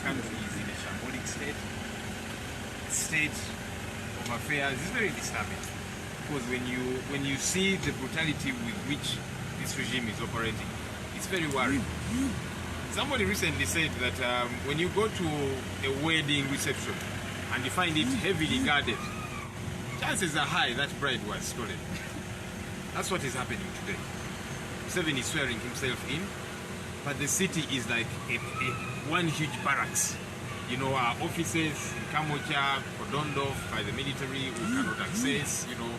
country is in a shambolic state of affairs. It's very disturbing, because when you see the brutality with which this regime is operating, it's very worrying. Somebody recently said that when you go to a wedding reception and you find it heavily guarded, chances are high that bride was stolen. That's what is happening today. Museveni is swearing himself in, but the city is like one huge barracks. You know, our offices in Kamocha, cordoned off by the military, we cannot access. You know,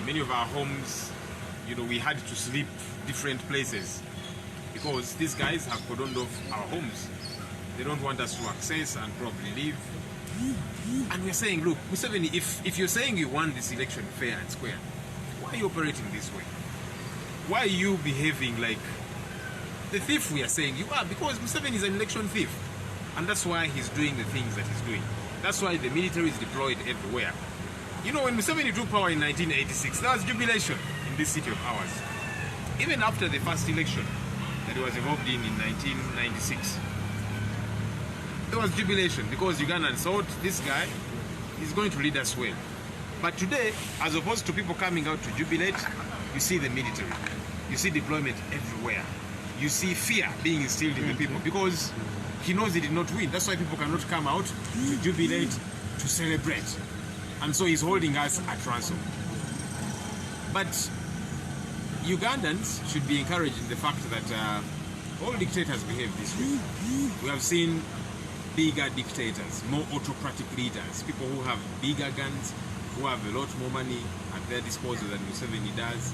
many of our homes, you know, we had to sleep different places because these guys have cordoned off our homes. They don't want us to access and probably leave. And we're saying, look, Museveni, if you're saying you want this election fair and square, why are you operating this way? Why are you behaving like the thief we are saying you are? Because Museveni is an election thief. And that's why he's doing the things that he's doing. That's why the military is deployed everywhere. You know, when Museveni took power in 1986, there was jubilation in this city of ours. Even after the first election that he was involved in 1996, there was jubilation because Ugandans thought this guy is going to lead us well. But today, as opposed to people coming out to jubilate, you see the military. You see deployment everywhere. You see fear being instilled in the people because he knows he did not win. That's why people cannot come out to jubilate, to celebrate. And so he's holding us at ransom. But Ugandans should be encouraged in the fact that all dictators behave this way. We have seen bigger dictators, more autocratic leaders, people who have bigger guns, who have a lot more money at their disposal than Museveni does,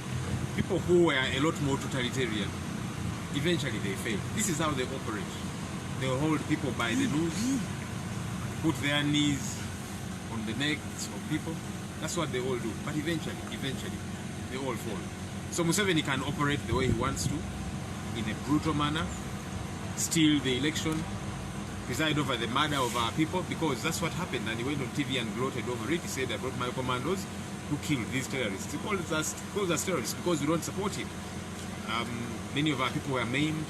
people who are a lot more totalitarian. Eventually they fail. This is how they operate. They hold people by the nose, put their knees on the necks of people. That's what they all do. But eventually, they all fall. So Museveni can operate the way he wants to, in a brutal manner, steal the election, preside over the murder of our people, because that's what happened. And he went on TV and gloated over it. He said, I brought my commandos who killed these terrorists. He calls us terrorists because we don't support him. Many of our people were maimed,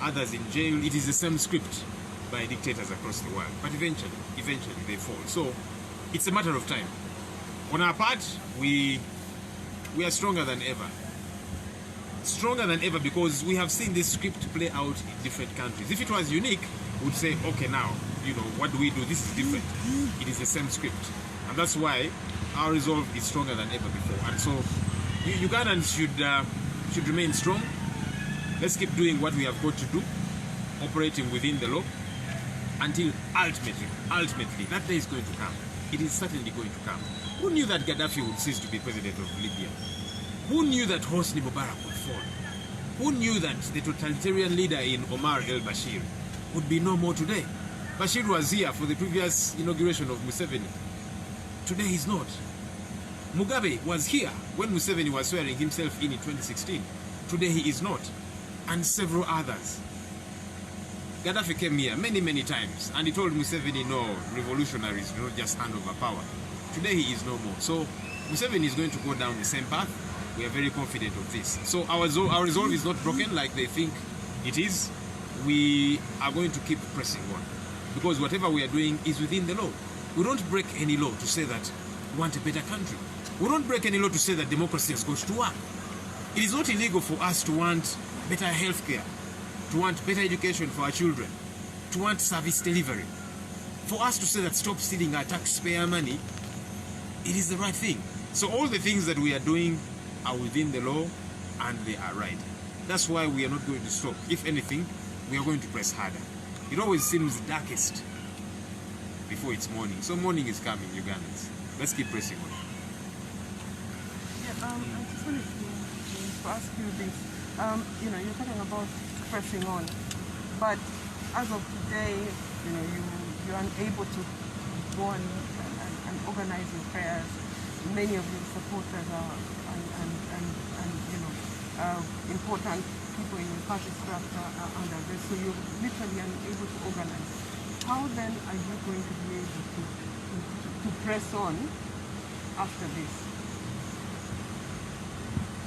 others in jail. It is the same script by dictators across the world. But eventually they fall. So it's a matter of time. On our part, we are stronger than ever. Stronger than ever because we have seen this script play out in different countries. If it was unique, we would say, okay, now, you know, what do we do? This is different. It is the same script. And that's why our resolve is stronger than ever before. And so Ugandans should remain strong. Let's keep doing what we have got to do, operating within the law, until ultimately, that day is going to come. It is certainly going to come. Who knew that Gaddafi would cease to be president of Libya? Who knew that Hosni Mubarak would fall? Who knew that the totalitarian leader in Omar el-Bashir would be no more today? Bashir was here for the previous inauguration of Museveni. Today he's not. Mugabe was here when Museveni was swearing himself in 2016. Today he is not. And several others. Gaddafi came here many times and he told Museveni, no, revolutionaries do not just hand over power. Today he is no more. So Museveni is going to go down the same path. We are very confident of this. So our resolve is not broken like they think it is. We are going to keep pressing on because whatever we are doing is within the law. We don't break any law to say that we want a better country. We don't break any law to say that democracy has got to work. It is not illegal for us to want better healthcare, to want better education for our children, to want service delivery. For us to say that stop stealing our taxpayer money, it is the right thing. So all the things that we are doing are within the law and they are right. That's why we are not going to stop. If anything, we are going to press harder. It always seems darkest before it's morning. So morning is coming, Ugandans. Let's keep pressing on. Yeah, I just wanted to ask you this. You know, you're talking about pressing on, but as of today, you know, you're unable to go and organize your prayers. Many of your supporters are important people in your party structure are under this, so you're literally unable to organize. How then are you going to be able to press on after this?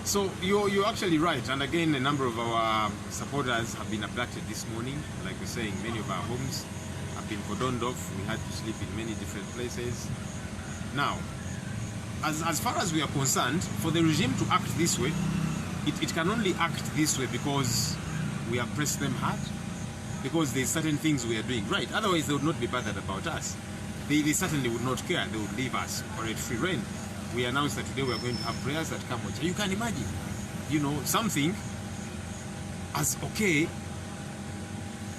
So you're actually right, and again, a number of our supporters have been abducted this morning. Like we're saying, many of our homes been cordoned off. We had to sleep in many different places. Now, as far as we are concerned, for the regime to act this way, it can only act this way because we have pressed them hard, because there's certain things we are doing right. Otherwise, they would not be bothered about us. They certainly would not care. They would leave us operate free reign. We announced that today we are going to have prayers at Kamboja. You can imagine, something as okay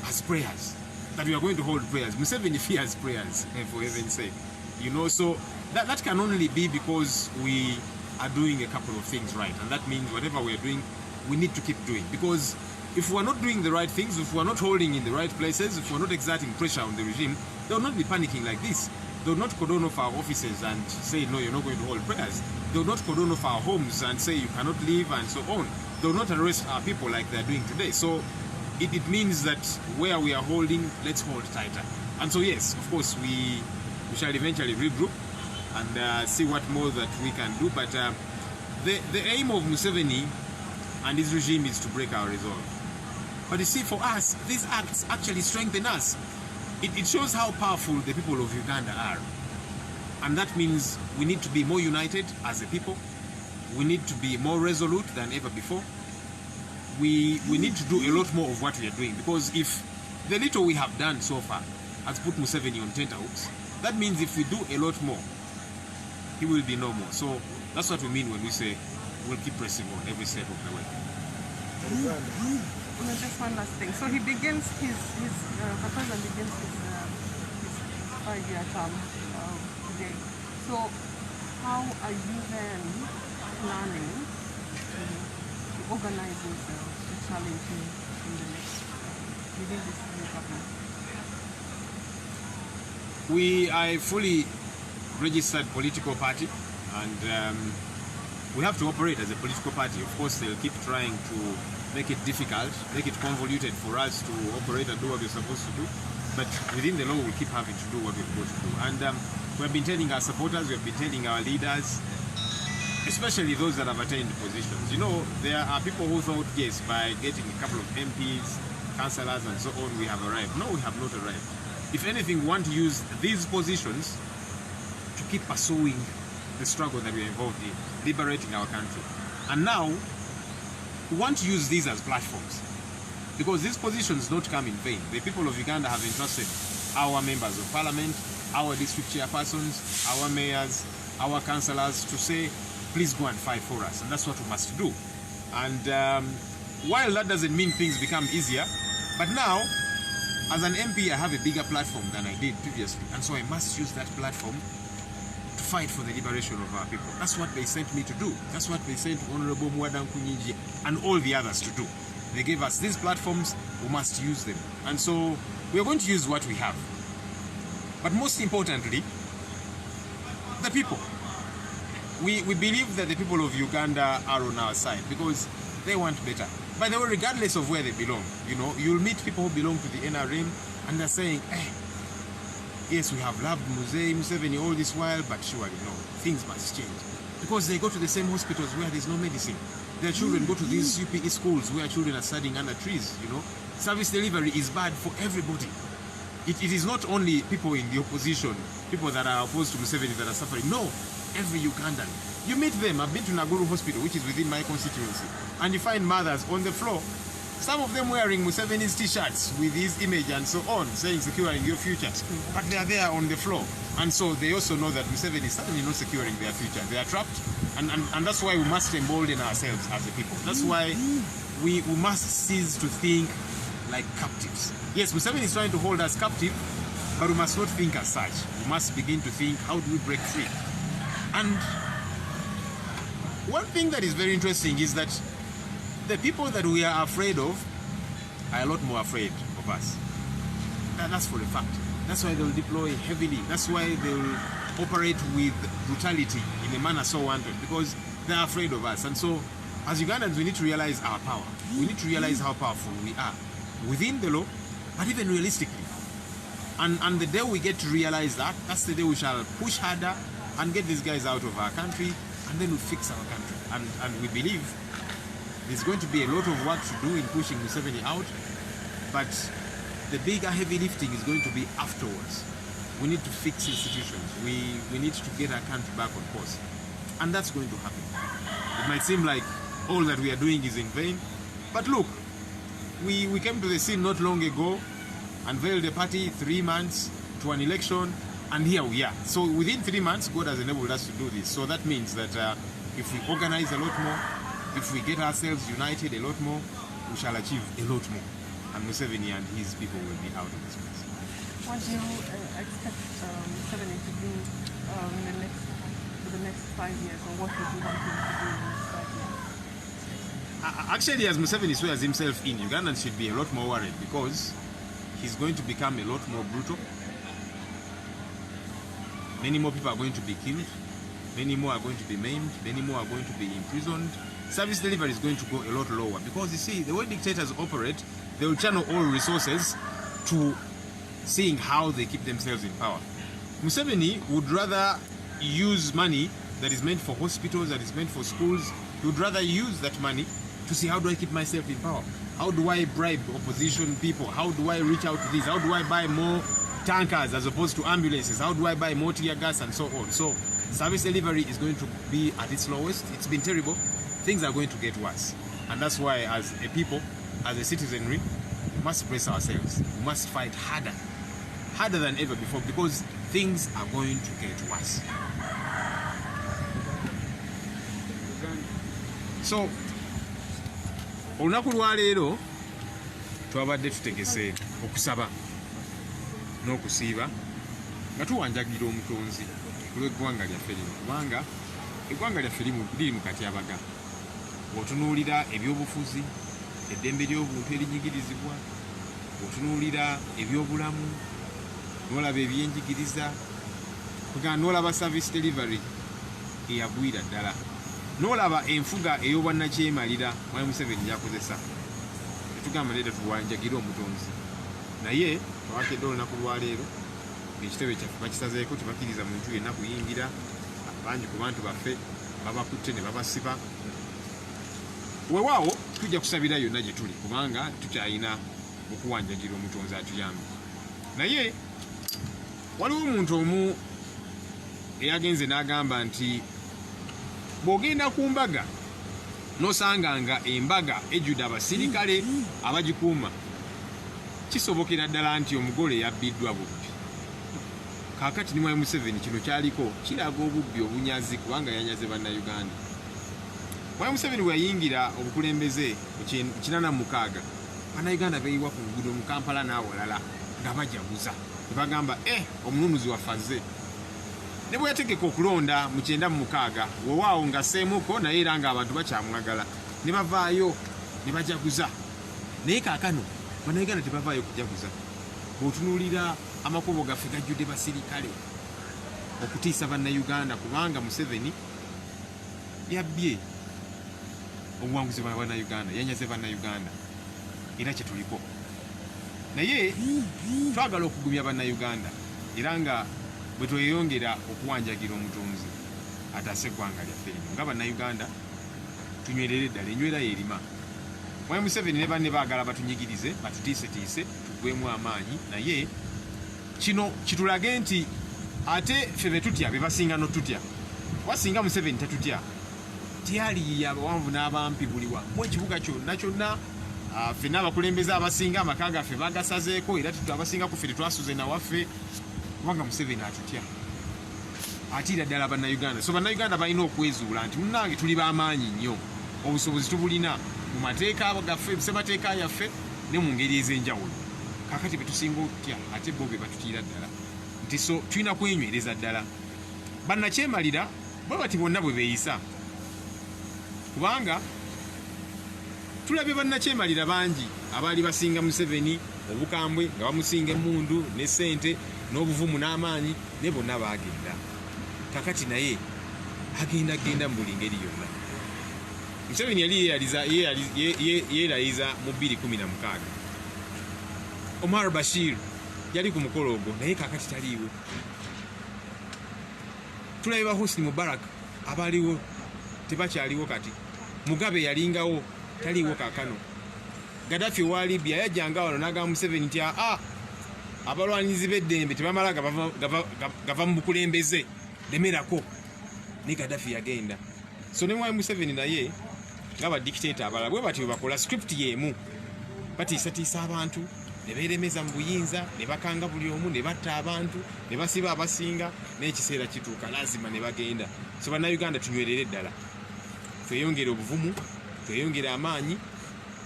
as prayers, that we are going to hold prayers. Museveni fears prayers, for heaven's sake. So that can only be because we are doing a couple of things right. And that means whatever we are doing, we need to keep doing. Because if we're not doing the right things, if we're not holding in the right places, if we're not exerting pressure on the regime, they will not be panicking like this. They will not cordon off our offices and say, no, you're not going to hold prayers. They will not cordon off our homes and say you cannot leave and so on. They will not arrest our people like they're doing today. So it means that where we are holding, let's hold tighter. And so yes, of course, we shall eventually regroup and see what more that we can do. But the aim of Museveni and his regime is to break our resolve. But you see, for us, these acts actually strengthen us. It shows how powerful the people of Uganda are. And that means we need to be more united as a people. We need to be more resolute than ever before. We need to do a lot more of what we are doing, because if the little we have done so far has put Museveni on tenterhooks, that means if we do a lot more, he will be no more. So that's what we mean when we say we'll keep pressing on every step of the way. Just one last thing. So he begins the president begins his 5-year term today. So how are you then planning to organize yourself to challenge him in the next within this new government? We are a fully registered political party, and we have to operate as a political party. Of course, they'll keep trying to make it difficult, make it convoluted for us to operate and do what we're supposed to do. But within the law, we keep having to do what we're supposed to do. And we've been telling our supporters, we've been telling our leaders, especially those that have attained positions. There are people who thought, yes, by getting a couple of MPs, councillors, and so on, we have arrived. No, we have not arrived. If anything, we want to use these positions to keep pursuing the struggle that we're involved in, liberating our country. And now, we want to use these as platforms, because these positions don't come in vain. The people of Uganda have entrusted our members of parliament, our district chairpersons, our mayors, our councillors to say, please go and fight for us. And that's what we must do. And while that doesn't mean things become easier, but now, as an MP, I have a bigger platform than I did previously. And so I must use that platform to fight for the liberation of our people. That's what they sent me to do. That's what they sent Honorable Mwadan Kunyiji and all the others to do. They gave us these platforms, we must use them. And so we are going to use what we have. But most importantly, the people. We believe that the people of Uganda are on our side because they want better. By the way, regardless of where they belong, you'll meet people who belong to the NRM and they're saying, yes, we have loved Museveni all this while, but surely no, things must change. Because they go to the same hospitals where there's no medicine. Their children go to these UPE schools where children are studying under trees, Service delivery is bad for everybody. It is not only people in the opposition, people that are opposed to Museveni that are suffering. No, every Ugandan. You meet them. I've been to Naguru Hospital, which is within my constituency, and you find mothers on the floor, some of them wearing Museveni's t-shirts with his image and so on, saying securing your future. But they are there on the floor. And so they also know that Museveni is certainly not securing their future. They are trapped. And that's why we must embolden ourselves as a people. That's why we must cease to think like captives. Yes, Museveni is trying to hold us captive, but we must not think as such. We must begin to think, how do we break free? And one thing that is very interesting is that the people that we are afraid of are a lot more afraid of us. That's for a fact. That's why they'll deploy heavily. That's why they'll operate with brutality in a manner so wanted, because they're afraid of us. And so, as Ugandans, we need to realize our power. We need to realize how powerful we are within the law, but even realistically. And the day we get to realize that, that's the day we shall push harder and get these guys out of our country, and then we'll fix our country. And we believe there's going to be a lot of work to do in pushing Museveni out, but the bigger heavy lifting is going to be afterwards. We need to fix institutions. We need to get our country back on course. And that's going to happen. It might seem like all that we are doing is in vain. But look, we came to the scene not long ago, unveiled a party 3 months to an election, and here we are. So within 3 months, God has enabled us to do this. So that means that if we organize a lot more, if we get ourselves united a lot more, we shall achieve a lot more. And Museveni and his people will be out of this place. What do you expect Museveni to do for the next 5 years, or what would you want him to do in the next 5 years? Actually, as Museveni swears himself in, Ugandans should be a lot more worried because he's going to become a lot more brutal. Many more people are going to be killed. Many more are going to be maimed. Many more are going to be imprisoned. Service delivery is going to go a lot lower because, you see, the way dictators operate, they will channel all resources to seeing how they keep themselves in power. Museveni would rather use money that is meant for hospitals, that is meant for schools. He would rather use that money to see, how do I keep myself in power? How do I bribe opposition people? How do I reach out to this? How do I buy more tankers as opposed to ambulances? How do I buy more tear gas and so on? So service delivery is going to be at its lowest. It's been terrible. Things are going to get worse. And that's why, as a people, as a citizenry, we must brace ourselves. We must fight harder than ever before, because things are going to get worse. So, olunaku lwa leero twabadde tutegese okusaba n'okusiiba nga tuwanjagira omutonzi olw'eggwanga lyaffe lino, kubanga eggwanga lyaffe liri mu katyabaga. Otunuulira ebyobufuzi, eddembe ly'obuntu erinyigirizibwa, otunuulira ebyobulamu, n'olaba ebyenjigiriza, n'olaba service delivery eyagwira ddala, n'olaba enfuga ey'obwannakyemalira Mwami Museveni gyakozesa. Tetugamba nedda tuwanjagire omutonzi, naye twakedde olunaku lwaleero ekitebe kyaffe bakisazeeko tebakkiriza muntu yenna kuyingira. Bangi ku bantu baffe babakutte ne babasiba. Weewaawo tujja kusabira yonna gye tuli, kubanga tukyalina okuwanjagira omutonzi atuyambe. Naye waliwo omuntu omu eyagenze n'agamba nti bw'ogenda ku mbaga n'osanganga embaga ejjudde abasirikale abagikuuma, kisobokera ddala nti omugole yabbiddwa bubbi. Kaakati ni Mwami Museveni kino kyaliko kiraga obubbi obunyazi, kubanga yanyaze bannayuganda. Mwami Museveni bwe yayingira obukulembeze mu 86, bannayuganda beeyiwa ku nguudo mu Kampala n'awalala nga bajaguza, ne bagamba omununuzi waffe azze. Ne bwe yategeka okulonda mu 96, weewaawo ng'asseemuko naye era ng'abantu bakyamwagala, ne bavaayo ne bajaguza. Naye kaakano bannayuganda tebavaayo kujaguza. Bw'otunuulira amakubo gaffe gajjudde basirikale okutiisa bannayuganda, kubanga Museveni yabbye obuwanguzi bwa bannayuganda, yanyaze bannayuganda, era kye tuliko. Naye twagala okugumya bannayuganda, era nga bwe tweyongera okuwanjagira omutonzi ataase eggwanga lyaffe lino nga bannayuganda, tunywerere ddala, enywera yerima. Mwami Museveni ne banne baagala batunyigirize, batutiisetiise, tuggwemu amaanyi, naye kino kitulage nti ate ffe be tutya be basinga n'otutya. Wasinga Museveni tatutya, tyaliyiya abawanvu n'abampi buli wamu ekibuga kyonna kyonna. Ffe n'abakulembeze abasinga amaka gaffe bagasazeeko, era abasinga ku ffe tetwasuze nawaffe, kubanga Museveni atutya, atiira ddala bannayuganda. So bannayuganda balina okwezuula nti munnange tuli b'amaanyi nnyo, obusobozi tubulina mu mateeka gaffe, ssemateeka yaffe ne mu ngeri ez'enjawulo. Kaakati be tusinga otutya ate bo be batutiira ddala, nti so tulina kwenywereza ddala. Bannakyemalira bwe bati bonna bwe beeyisa, kubanga tulabye bannakyemalira bangi abaali basinga Museveni obukambwe, nga bamusinga emmundu ne ssente n'obuvumu n'amaanyi, ne bonna baagenda. Kakati naye agenda mu buli ngeri yonna. Museveni yali yeerayiza mu 2016. Omar Bashir yali ku mukolo ogwo, naye kaakati taliiwo. Tulabye ba Hosni Mubarak abaaliwo tebakyaliwo kati. Mugabe yalingawo, taliiwo kaakano. Gaddafi wa Libya yajjanga wano n'agamba Museveni nti abalwanirizi b'eddembe tebamala gava mu bukulembeze lemerako ne Gaddafi yagenda. So ne Mwai Museveni naye ngaba dictator abalala bwe batyo bakola script yemu batiisatiisa abantu ne beeremeza mu buyinza ne bakanga buli omu ne batta abantu ne basiba abasinga n'ekiseera kituuka lazima ne bagenda. So bannayuganda tunywerere ddala, tweyongere obuvumu, tweyongere amaanyi,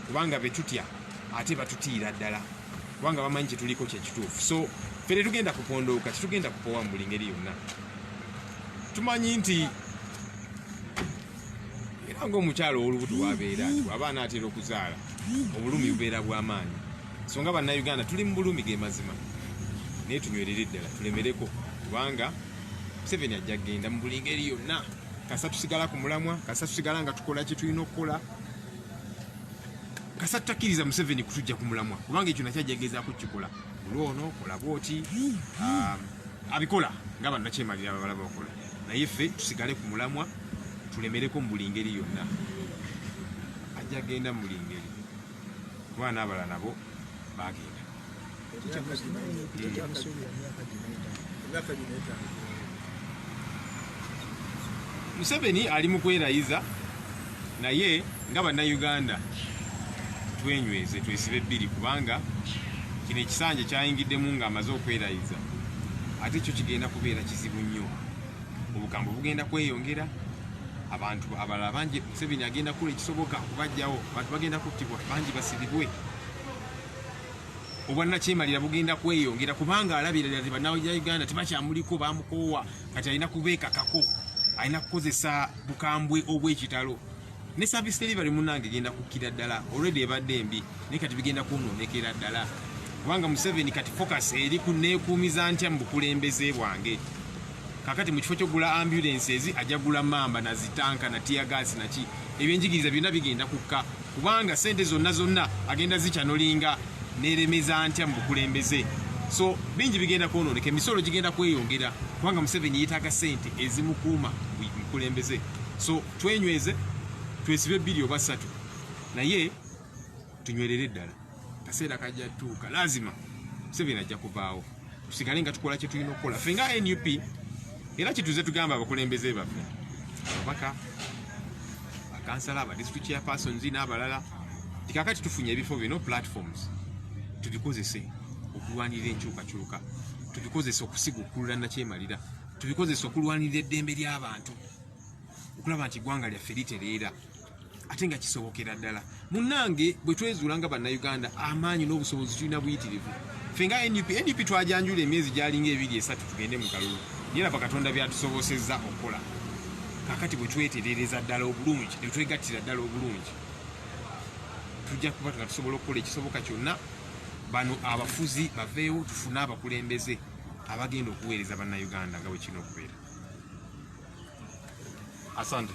kubanga betutya ate batutiira ddala, kubanga bamanyi kye tuliko kye kituufu. So fere tugenda kupondooka, tetugenda kupowa mu buli ngeri yonna. Tumanyi nti era ng'omukyalo olubuto wabeera nti waba anaatera okuzaala obulumi bubeera bw'amaanyi. So nga bannayuganda tuli mu bulumi ge mazima, naye tunywerere ddala tulemereko, kubanga Museveni ajja kgenda mu buli ngeri yonna. Kasa tusigala ku mulamwa, kasa tusigala nga tukola kye tulina okukola, kasa tutakkiriza Museveni kutujja ku mulamwa, kubanga ekyo nakyo ajja gezaako kukikola. Olwono kola bwoti abikola nga bannakyemalira abalala bakola, naye ffe tusigale ku mulamwa tulemereko mu buli ngeri yonna. Ajja genda mu buli ngeri, kuba n'abalala nabo bagenda. Museveni ali mu kwerayiza, naye nga bannayuganda twenyweze, twesibe bbiri, kubanga kino ekisanja kyayingiddemu ng'amaze okwerayiza ate kyo kigenda kubeera kizibu nnyo. Obukambwe bugenda kweyongera, abantu abalala bangi Museveni agenda kukola ekisoboka okubajjawo, abantu bagenda kuttibwa, bangi basibibwe. Obwannakyemalira bugenda kweyongera, kubanga alabira ddala bannayuganda tebakyamuliko, bamukoowa, kati alina kubeekakako, alina kukozesa bukambwe obw'ekitalo. Ne service delivery munnange egenda kukkira ddala, already ebadde embi, naye kati bigenda kwonoonekera ddala, kubanga Museveni kati focus eri ku neekuumiza ntya mu bukulembeze bwange. Kakati mu kifo ky'ogula ambulances ajja gula mamba na zitanka na tear gas na ki, ebyenjigiriza byonna bigenda kukka, kubanga sente zonna agenda zikyanolinga neeremeza ntya mu bukulembeze. So bingi bigenda kwonooneka, emisolo gigenda kweyongera, kubanga Museveni yeetaaga sente ezimukuuma mu bukulembeze. So twenyweze, twesibe bbiri oba ssatu, naye tunywerere ddala. Kaseera kajja tuuka, lazima Museveni ajja kuvaawo, tusigale nga tukola kye tulina okukola ffe nga NUP. Era kituze tugamba abakulembeze baffe, ababaka, bakansala, abadistrict chairpersons n'abalala, tikakati tufunye ebifo bino platforms, tubikozese okulwanirira enkyukakyuka, tubikozese okusiga okukulula nakyemalira, tubikozese okulwanirira eddembe ly'abantu, okulaba nti eggwanga lyaffe litereera ate nga kisobokera ddala. Munnange bwe twezuula nga bannayuganda, amaanyi n'obusobozi tulina buyitirivu. Ffe nga NUP twajanjula emyezi gyalinga 2-3 tugende mu kalulu, era bakatonda byatusobosezza okukola. Kakati bwe twetereereza ddala obulungi, ne twegattira ddala obulungi, tujja kuba nga tusobola okukola ekisoboka kyonna. Bano abafuzi baveewo, tufune abakulembeze abagenda okuweereza bannayuganda nga bwe kirina okubeera. Asante.